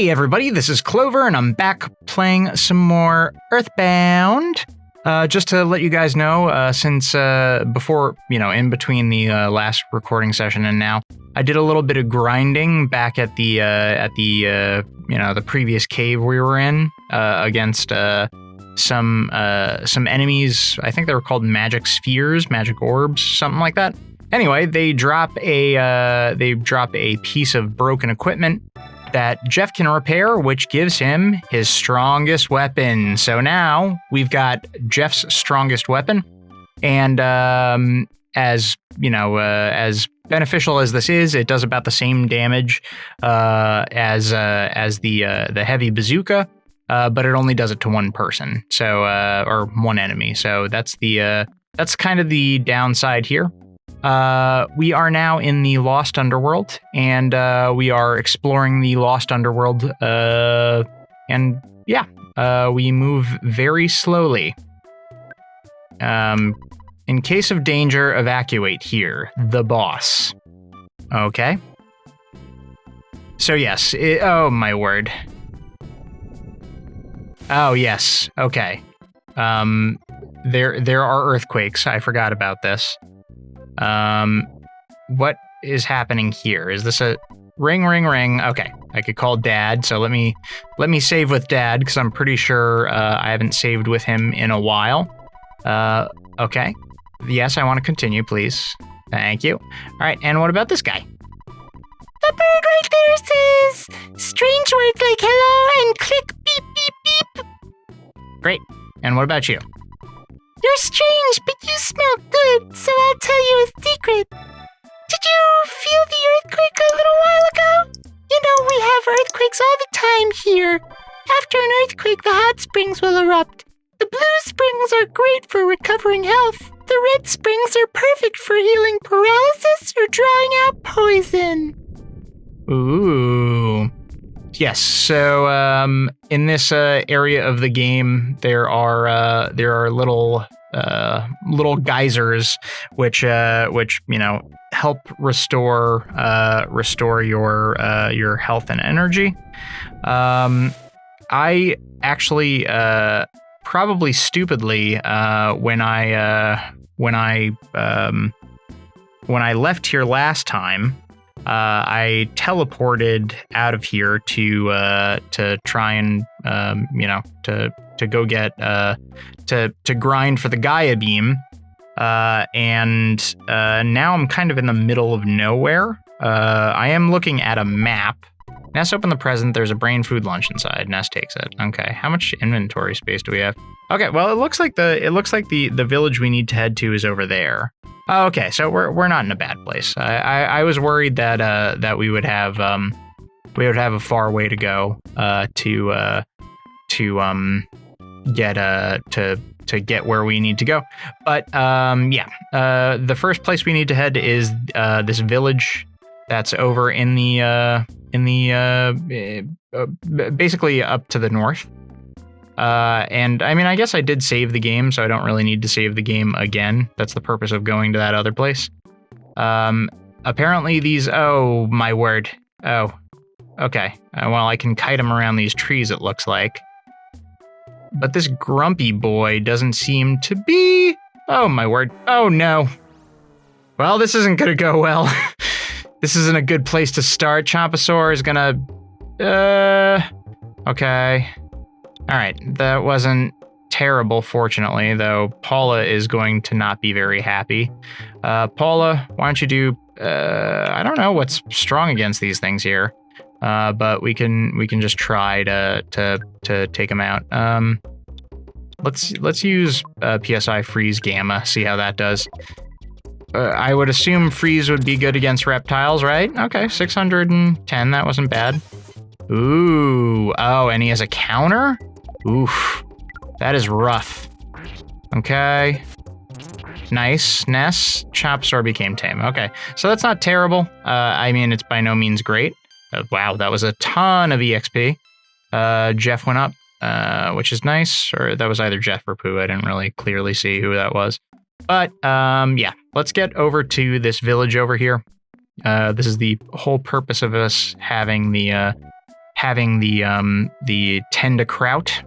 Hey everybody, this is Clover and I'm back playing some more EarthBound. Just to let you guys know, since before, in between the last recording session and now, I did a little bit of grinding back at the the previous cave we were in against some enemies. I think they were called magic spheres, magic orbs, something like that. Anyway, they drop a piece of broken equipment that Jeff can repair, which gives him his strongest weapon. So now we've got Jeff's strongest weapon, and as beneficial as this is, it does about the same damage as the heavy bazooka, but it only does it to one person, so or one enemy. So that's kind of the downside here. We are now in the Lost Underworld, and we are exploring the Lost Underworld, we move very slowly. In case of danger, evacuate here. The boss. Okay. So yes, oh my word. Oh yes, okay. There are earthquakes, I forgot about this. What is happening here? Is this a ring? Okay, I could call Dad, so let me save with Dad, because I'm pretty sure I haven't saved with him in a while. Okay. Yes, I want to continue, please. Thank you. All right, and what about this guy? The bird right there says strange words like hello and click beep beep beep. Great. And what about you? You're strange, but you smell good, so I'll tell you a secret. Did you feel the earthquake a little while ago? You know, we have earthquakes all the time here. After an earthquake, the hot springs will erupt. The blue springs are great for recovering health. The red springs are perfect for healing paralysis or drawing out poison. Ooh. Yes, so in this area of the game, there are little geysers which help restore your health and energy. I actually probably stupidly when I left here last time. I teleported out of here to try and to go get to grind for the Gaia beam, and now I'm kind of in the middle of nowhere. I am looking at a map. Ness, open the present. There's a brain food lunch inside. Ness takes it. Okay, how much inventory space do we have? Okay, well it looks like the village we need to head to is over there. Okay, so we're not in a bad place. I was worried that we would have a far way to go to get where we need to go. But the first place we need to head is this village that's over in the basically up to the north. And I mean, I guess I did save the game, so I don't really need to save the game again. That's the purpose of going to that other place. Apparently these, oh my word. Oh, okay. Well, I can kite them around these trees, it looks like. But this grumpy boy doesn't seem to be, oh my word. Oh no. Well, this isn't gonna go well. This isn't a good place to start. Chompasaur is gonna, okay. All right, that wasn't terrible, fortunately, though Paula is going to not be very happy. Paula, why don't you do, I don't know what's strong against these things here, but we can just try to take them out. Let's use PSI Freeze Gamma, see how that does. I would assume Freeze would be good against reptiles, right? Okay, 610, that wasn't bad. Ooh, oh, and he has a counter? Oof, that is rough. Okay. Nice. Ness, Chompasaur became tame. Okay, so that's not terrible. I mean, it's by no means great. Wow, that was a ton of EXP. Jeff went up, which is nice. Or that was either Jeff or Pooh. I didn't really clearly see who that was. But, yeah, let's get over to this village over here. This is the whole purpose of us having the having the tenda kraut.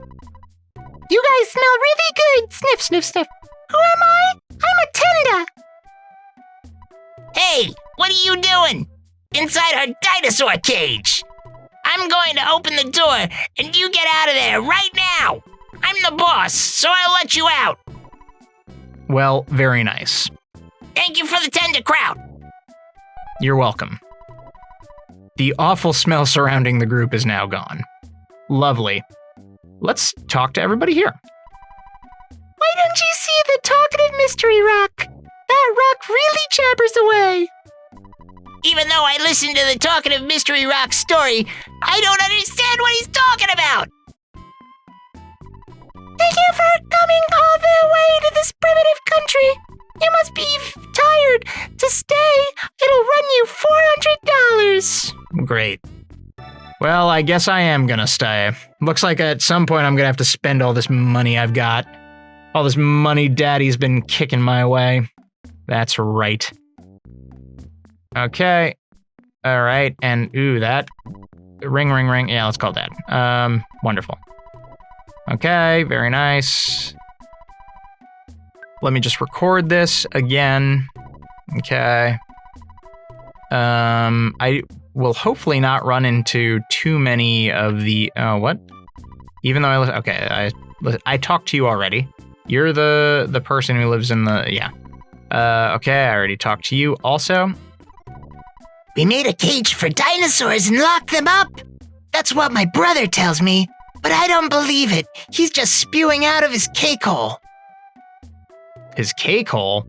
You guys smell really good. Sniff, sniff, sniff. Who am I? I'm a tenda. Hey, what are you doing? Inside our dinosaur cage. I'm going to open the door and you get out of there right now. I'm the boss, so I'll let you out. Well, very nice. Thank you for the tender kraut. You're welcome. The awful smell surrounding the group is now gone. Lovely. Let's talk to everybody here. Why don't you see the talkative mystery rock? That rock really jabbers away. Even though I listened to the talkative mystery rock story, I don't understand what he's talking about. Thank you for coming all the way to this primitive country. You must be tired. To stay, it'll run you $400. Great. Well, I guess I am gonna stay. Looks like at some point I'm gonna have to spend all this money I've got. All this money Daddy's been kicking my way. That's right. Okay. All right, and ooh, that ring, ring, ring. Yeah, let's call that. Wonderful. Okay, very nice. Let me just record this again. Okay. I will hopefully not run into too many of the. Oh, what? Even though I talked to you already. You're the person who lives in the yeah. Okay, I already talked to you also. We made a cage for dinosaurs and locked them up. That's what my brother tells me, but I don't believe it. He's just spewing out of his cake hole. His cake hole?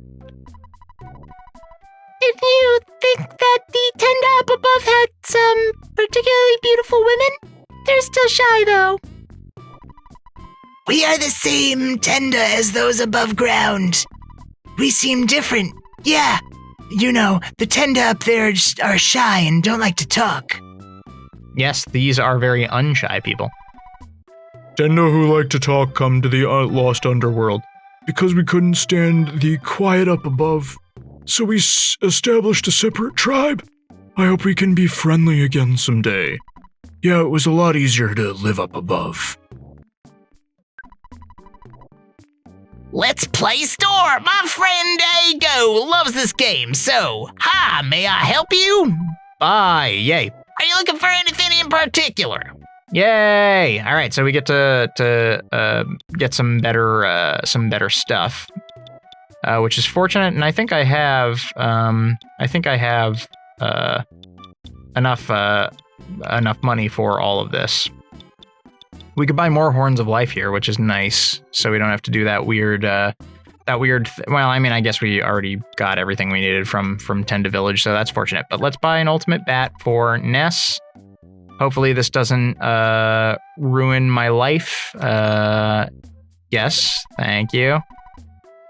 Did you think that the tenda up above had some particularly beautiful women? They're still shy, though. We are the same tenda as those above ground. We seem different. Yeah, you know, the tenda up there are shy and don't like to talk. Yes, these are very unshy people. Tenda who like to talk come to the lost underworld. Because we couldn't stand the quiet up above, so we established a separate tribe. I hope we can be friendly again someday. Yeah, it was a lot easier to live up above. Let's play store. My friend Ago loves this game, so hi, may I help you? Bye, yay. Are you looking for anything in particular? Yay! All right, so we get to get some better stuff, which is fortunate, and I think I have enough money for all of this. We could buy more horns of life here, which is nice, so we don't have to do that weird. Well, I mean, I guess we already got everything we needed from Tenda Village, so that's fortunate. But let's buy an ultimate bat for Ness. Hopefully this doesn't ruin my life. Yes, thank you.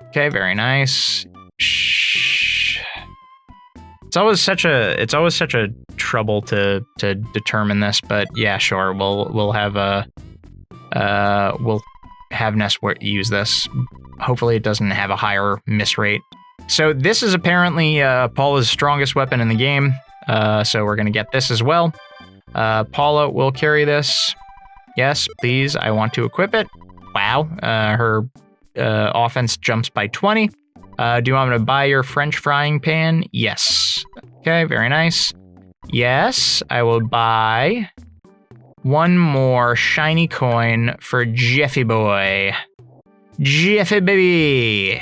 Okay, very nice. Shh. It's always such a trouble to determine this, but yeah, sure. We'll have Ness use this. Hopefully it doesn't have a higher miss rate. So this is apparently Paula's strongest weapon in the game. So we're gonna get this as well. Paula will carry this. Yes, please. I want to equip it. Wow. Her offense jumps by 20. Do you want me to buy your French frying pan? Yes. Okay, very nice. Yes, I will buy one more shiny coin for Jeffy Boy. Jeffy Baby.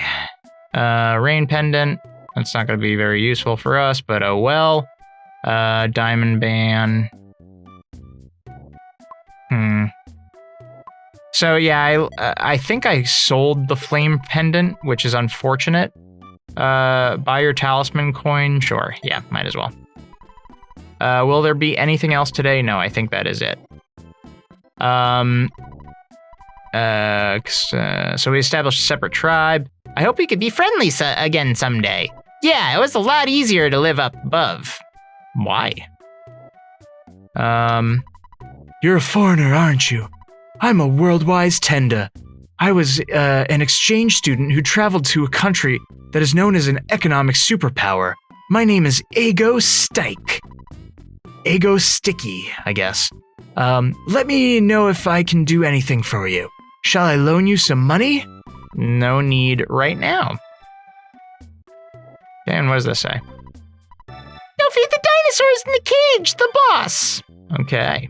Rain pendant. That's not going to be very useful for us, but oh well. Diamond band. So yeah, I think I sold the flame pendant, which is unfortunate. Buy your talisman coin? Sure, yeah, might as well. Will there be anything else today? No, I think that is it. So we established a separate tribe. I hope we could be friendly again someday. Yeah, it was a lot easier to live up above. Why? You're a foreigner, aren't you? I'm a world-wise tenda. I was an exchange student who traveled to a country that is known as an economic superpower. My name is Ego Stike. Ego Sticky, I guess. Let me know if I can do anything for you. Shall I loan you some money? No need right now. Okay, and what does this say? Now feed the dinosaurs in the cage, the boss. Okay.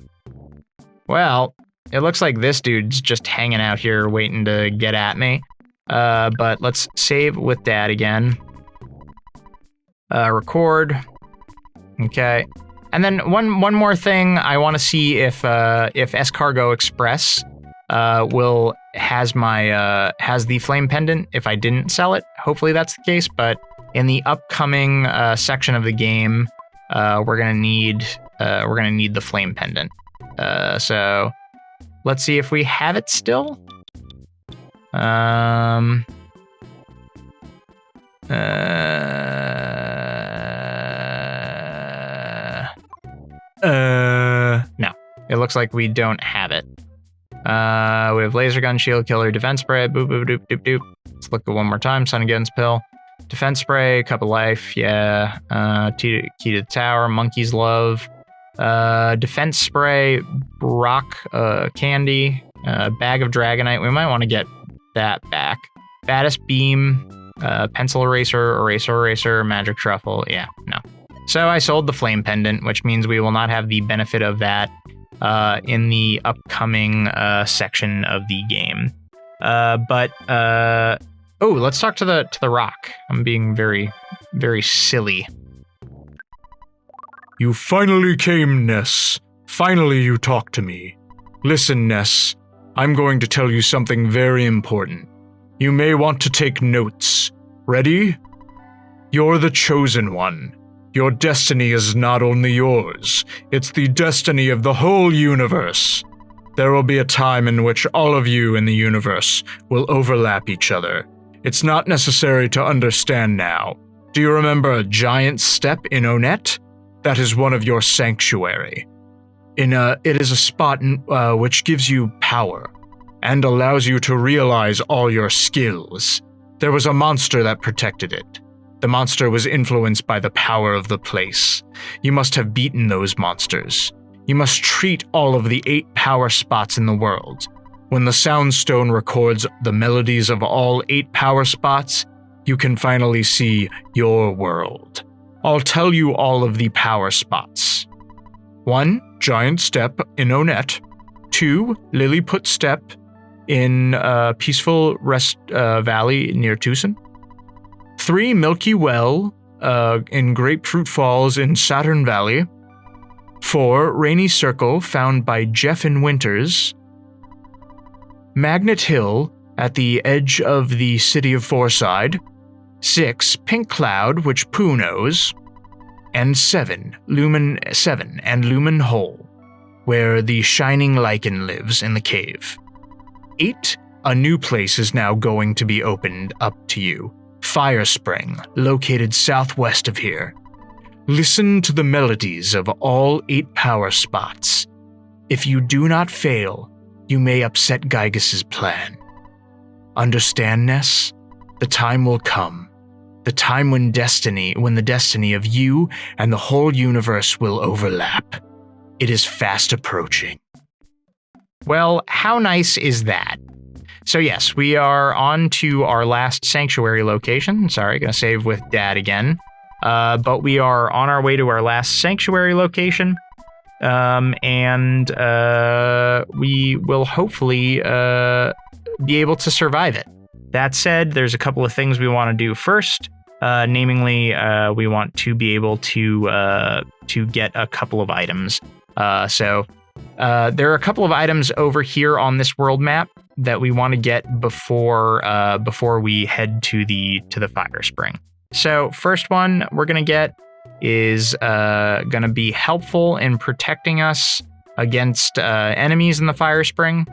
Well, it looks like this dude's just hanging out here waiting to get at me. But let's save with Dad again. Record. Okay. And then one more thing, I want to see if Escargo Express has the flame pendant if I didn't sell it. Hopefully that's the case, but in the upcoming section of the game, we're gonna need the flame pendant. So let's see if we have it still. No. It looks like we don't have it. We have laser gun, shield killer, defense spray, boop boop doop doop doop. Let's look at one more time. Sun against pill. Defense spray, cup of life, yeah. Key to the tower, monkey's love. Defense spray, rock, candy, bag of dragonite. We might want to get that back. Baddest beam, pencil eraser, magic truffle. Yeah, no. So I sold the flame pendant, which means we will not have the benefit of that in the upcoming section of the game. Oh, let's talk to the rock. I'm being very, very silly. You finally came, Ness. Finally you talked to me. Listen, Ness, I'm going to tell you something very important. You may want to take notes. Ready? You're the chosen one. Your destiny is not only yours, it's the destiny of the whole universe. There will be a time in which all of you in the universe will overlap each other. It's not necessary to understand now. Do you remember a giant step in Onet? That is one of your sanctuary. It is a spot which gives you power and allows you to realize all your skills. There was a monster that protected it. The monster was influenced by the power of the place. You must have beaten those monsters. You must treat all of the 8 power spots in the world. When the Soundstone records the melodies of all 8 power spots, you can finally see your world. I'll tell you all of the power spots. 1. Giant Step in Onet. 2. Lilliput Step in Peaceful Rest Valley near Tucson. 3. Milky Well in Grapefruit Falls in Saturn Valley. 4. Rainy Circle found by Jeff in Winters. Magnet Hill at the edge of the city of Fourside. 6. Pink Cloud, which Pooh knows. And 7. Lumen Hole, where the shining lichen lives in the cave. 8. A new place is now going to be opened up to you. Fire Spring, located southwest of here. Listen to the melodies of all 8 power spots. If you do not fail, you may upset Gygas's plan. Understand, Ness? The time will come. The time when the destiny of you and the whole universe will overlap. It is fast approaching. Well, how nice is that? So yes, we are on to our last sanctuary location. Sorry, gonna save with Dad again. But we are on our way to our last sanctuary location. And we will hopefully be able to survive it. That said, there's a couple of things we want to do first. Namely, we want to be able to get a couple of items. So there are a couple of items over here on this world map that we want to get before we head to the fire spring. So first one we're gonna get is gonna be helpful in protecting us against enemies in the fire spring.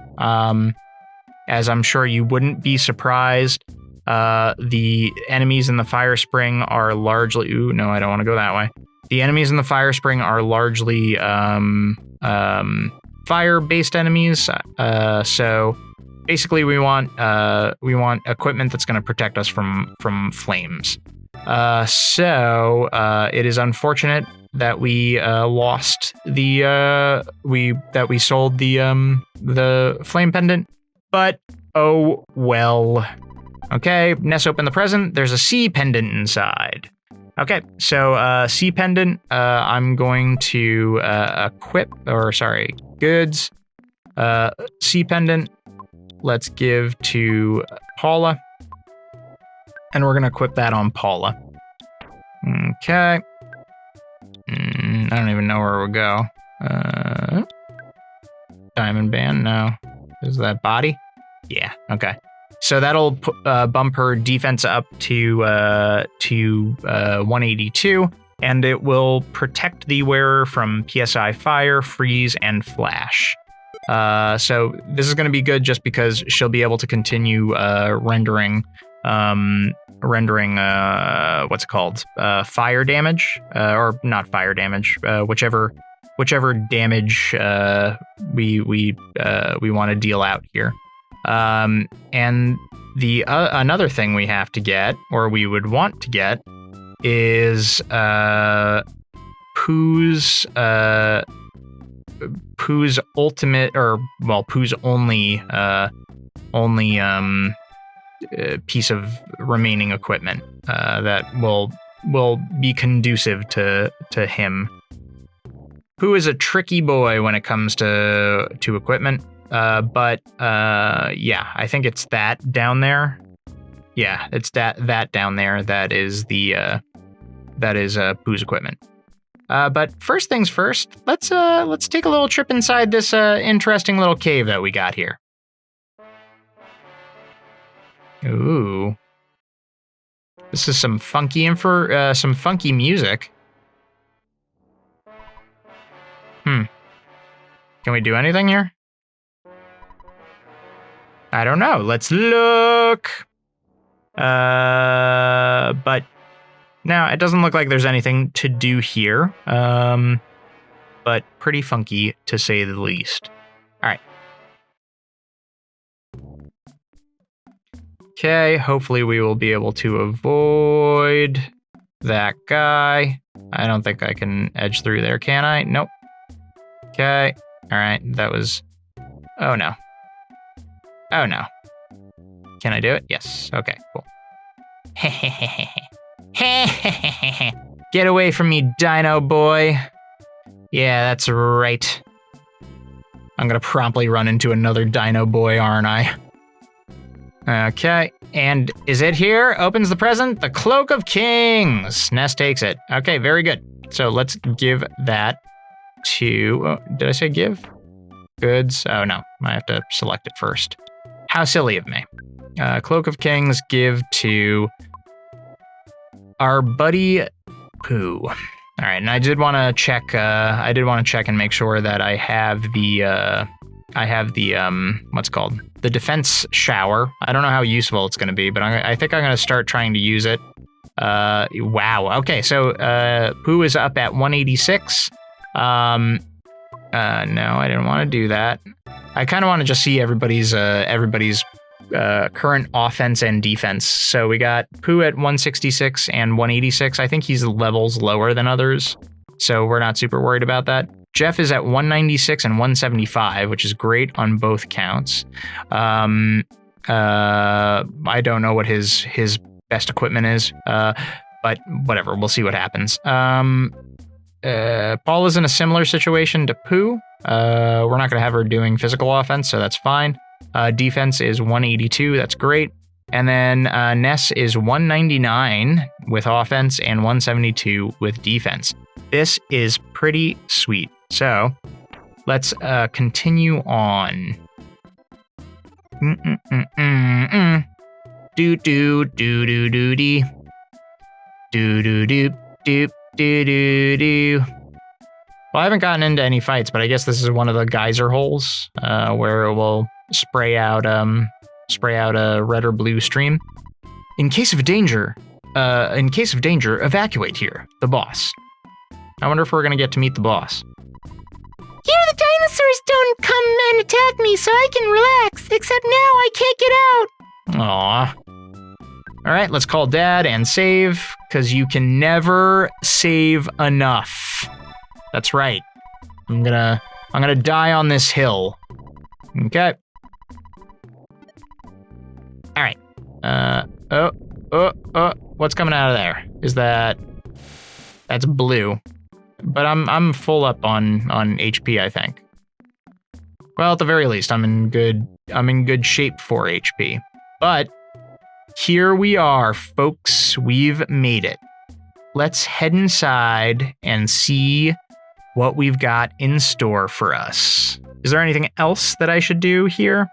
As I'm sure you wouldn't be surprised, the enemies in the fire spring are largely. Ooh, no, I don't want to go that way. The enemies in the fire spring are largely fire-based enemies. So basically, we want equipment that's going to protect us from flames. So it is unfortunate that we lost that we sold the flame pendant, but oh well. Okay, Ness opened the present. There's a sea pendant inside. Okay, so sea pendant, I'm going to goods. Sea pendant, let's give to Paula. And we're gonna equip that on Paula. Okay. I don't even know where it would go. Diamond band, no. Is that body? Yeah, okay. So that'll bump her defense up to 182, and it will protect the wearer from PSI fire, freeze, and flash. So this is going to be good just because she'll be able to continue rendering what's it called? Fire damage, or not fire damage, whichever damage we want to deal out here. And the another thing we have to get, or we would want to get, is Pooh's ultimate, or well, Pooh's only piece of remaining equipment that will be conducive to him. Pooh is a tricky boy when it comes to equipment. But I think it's that down there. Yeah, it's that down there that is Pooh's equipment. But first things first, let's take a little trip inside this interesting little cave that we got here. Ooh, this is some funky music. Can we do anything here? I don't know. Let's look. But no, it doesn't look like there's anything to do here. But pretty funky to say the least. All right. Okay, hopefully we will be able to avoid that guy. I don't think I can edge through there, can I? Nope. Okay. All right, that was... Oh, no. Oh, no. Can I do it? Yes. Okay, cool. Get away from me, dino boy. Yeah, that's right. I'm gonna promptly run into another dino boy, aren't I? Okay, and is it here? Opens the present, the Cloak of Kings. Ness takes it. Okay, very good. So let's give that to, did I say give? Goods, oh no, I have to select it first. How silly of me. Cloak of Kings, give to our buddy Pooh. All right, and I did want to check. And make sure that I have the what's it called, the defense shower. I don't know how useful it's going to be, but I think I'm going to start trying to use it. Wow. Okay, so Pooh is up at 186. No, I didn't want to do that. I kind of want to just see everybody's current offense and defense. So we got Pooh at 166 and 186. I think he's levels lower than others, so we're not super worried about that. Jeff is at 196 and 175, which is great on both counts. I don't know what his best equipment is, but whatever, we'll see what happens. Paul is in a similar situation to Pooh. We're not going to have her doing physical offense, so that's fine. Defense is 182, that's great. And then Ness is 199 with offense and 172 with defense. This is pretty sweet. So let's continue on. Do do do do do dee. Do do do do do do do. Well, I haven't gotten into any fights, but I guess this is one of the geyser holes where it will spray out a red or blue stream. In case of danger, evacuate here. The boss. I wonder if we're gonna get to meet the boss. Here the dinosaurs don't come and attack me, so I can relax. Except now I can't get out. Aw. All right, let's call Dad and save, because you can never save enough. That's right. I'm gonna die on this hill. Okay. All right. What's coming out of there? That's blue. But I'm full up on HP, I think. Well, at the very least, I'm in good shape for HP. But here we are, folks. We've made it. Let's head inside and see what we've got in store for us. Is there anything else that I should do here?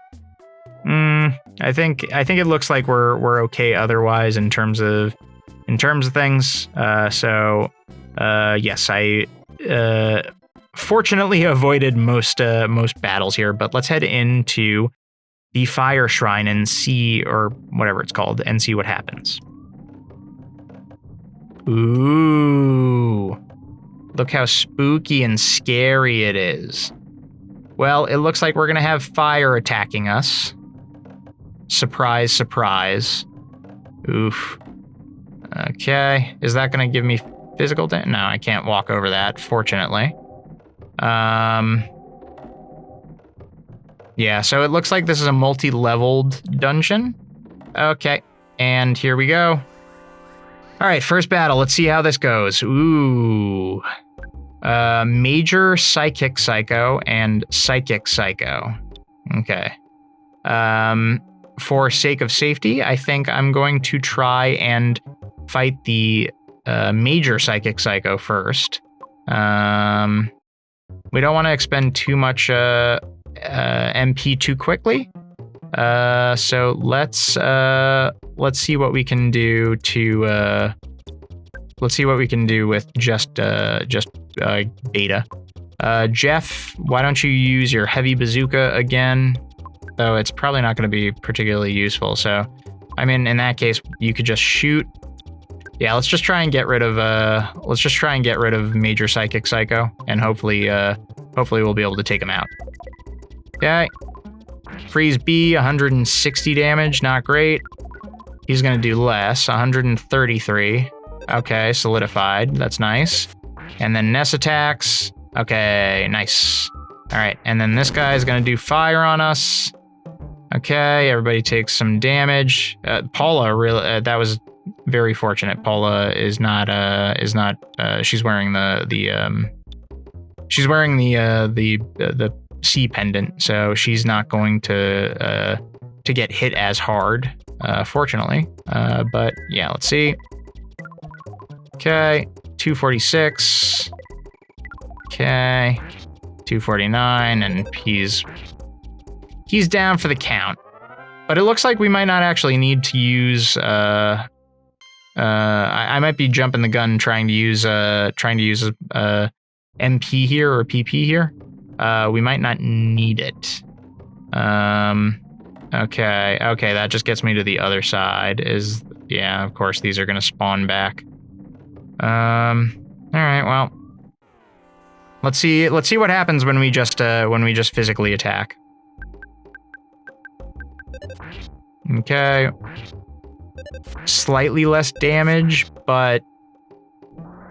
I think it looks like we're okay otherwise in terms of things. Yes, I fortunately avoided most battles here, but let's head into the fire shrine and see, or whatever it's called, and see what happens. Ooh. Look how spooky and scary it is. Well, it looks like we're gonna have fire attacking us. Surprise, surprise. Oof. Okay, is that gonna give me physical damage? No, I can't walk over that, fortunately. Yeah, so it looks like this is a multi-leveled dungeon. Okay, and here we go. All right, first battle, let's see how this goes. Ooh. Major Psychic Psycho and Psychic Psycho. Okay. For sake of safety, I think I'm going to try and fight the Major Psychic Psycho first. We don't want to expend too much MP too quickly. So let's see what we can do to let's see what we can do with just beta. Jeff, why don't you use your heavy bazooka again? Though it's probably not going to be particularly useful. So, I mean, in that case, you could just shoot. Yeah, let's just try and get rid of Major Psychic Psycho, and hopefully we'll be able to take him out. Okay. Freeze B, 160 damage, not great. He's gonna do less, 133. Okay, solidified, that's nice. And then Ness attacks. Okay, nice. All right, and then this guy's gonna do fire on us. Okay, everybody takes some damage. Paula, really, that was very fortunate. Paula is not. She's wearing the C pendant, so she's not going to get hit as hard, fortunately. But yeah, let's see. Okay, 246. Okay, 249, and he's down for the count. But it looks like we might not actually need to use. I might be jumping the gun trying to use MP here or PP here. We might not need it. Okay, that just gets me to the other side. Yeah, of course these are gonna spawn back. All right, well, let's see what happens when we just physically attack. Okay, slightly less damage, but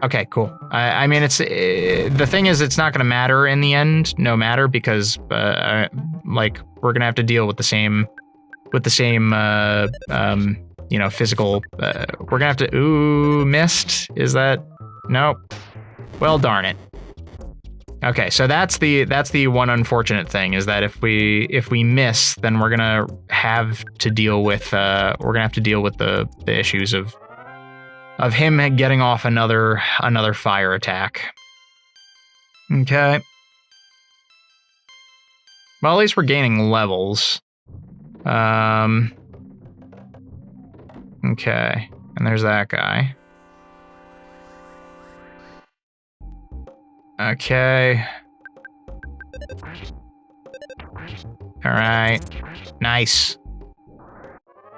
okay, cool. I mean, it's the thing is, it's not going to matter in the end, no matter, because like we're gonna have to deal with the same physical. We're gonna have to. Ooh, missed. Is that? Nope. Well, darn it. Okay, so that's the one unfortunate thing, is that if we miss, then we're gonna have to deal with the issues of him getting off another fire attack. Okay. Well, at least we're gaining levels. Okay, and there's that guy. Okay. All right. Nice.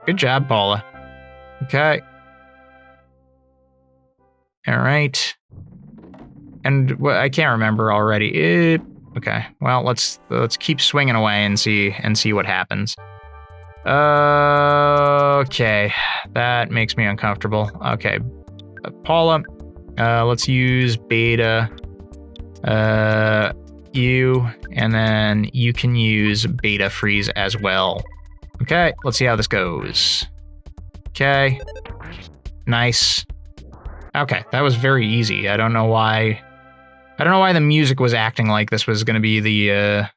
Good job, Paula. Okay. All right. And I can't remember already. Okay. Well, let's keep swinging away and see what happens. Okay, that makes me uncomfortable. Okay, Paula, let's use beta. You, and then you can use beta freeze as well. Okay, let's see how this goes. Okay, nice. Okay, that was very easy. I don't know why the music was acting like this was gonna be the,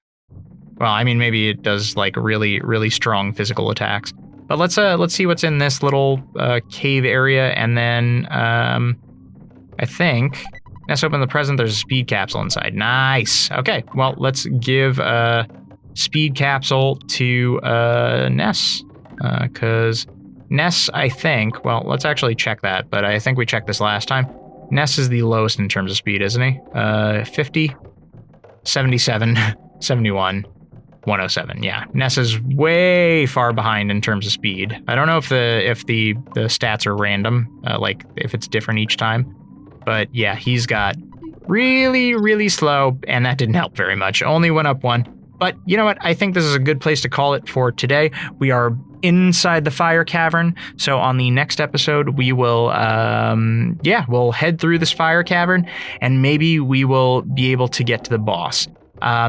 well, I mean, maybe it does like really, really strong physical attacks. But let's see what's in this little cave area, and then I think let's open the present. There's a speed capsule inside. Nice. Okay, well, let's give a speed capsule to Ness, because Ness, I think. Well, let's actually check that. But I think we checked this last time. Ness is the lowest in terms of speed, isn't he? 50, 77, 71. 107. Yeah, Ness is way far behind in terms of speed. I don't know if the stats are random, like if it's different each time. But yeah, he's got really, really slow, and that didn't help very much. Only went up 1. But you know what? I think this is a good place to call it for today. We are inside the fire cavern. So on the next episode, we will, we'll head through this fire cavern, and maybe we will be able to get to the boss.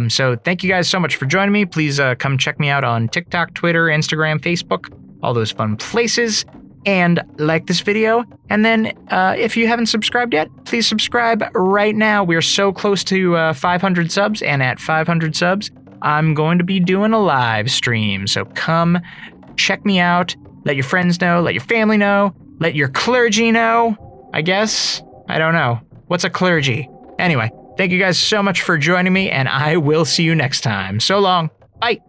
So thank you guys so much for joining me. Please come check me out on TikTok, Twitter, Instagram, Facebook, all those fun places. And like this video. And then if you haven't subscribed yet, please subscribe right now. We're so close to 500 subs. And at 500 subs, I'm going to be doing a live stream. So come check me out. Let your friends know. Let your family know. Let your clergy know, I guess. I don't know. What's a clergy? Anyway. Thank you guys so much for joining me, and I will see you next time. So long. Bye.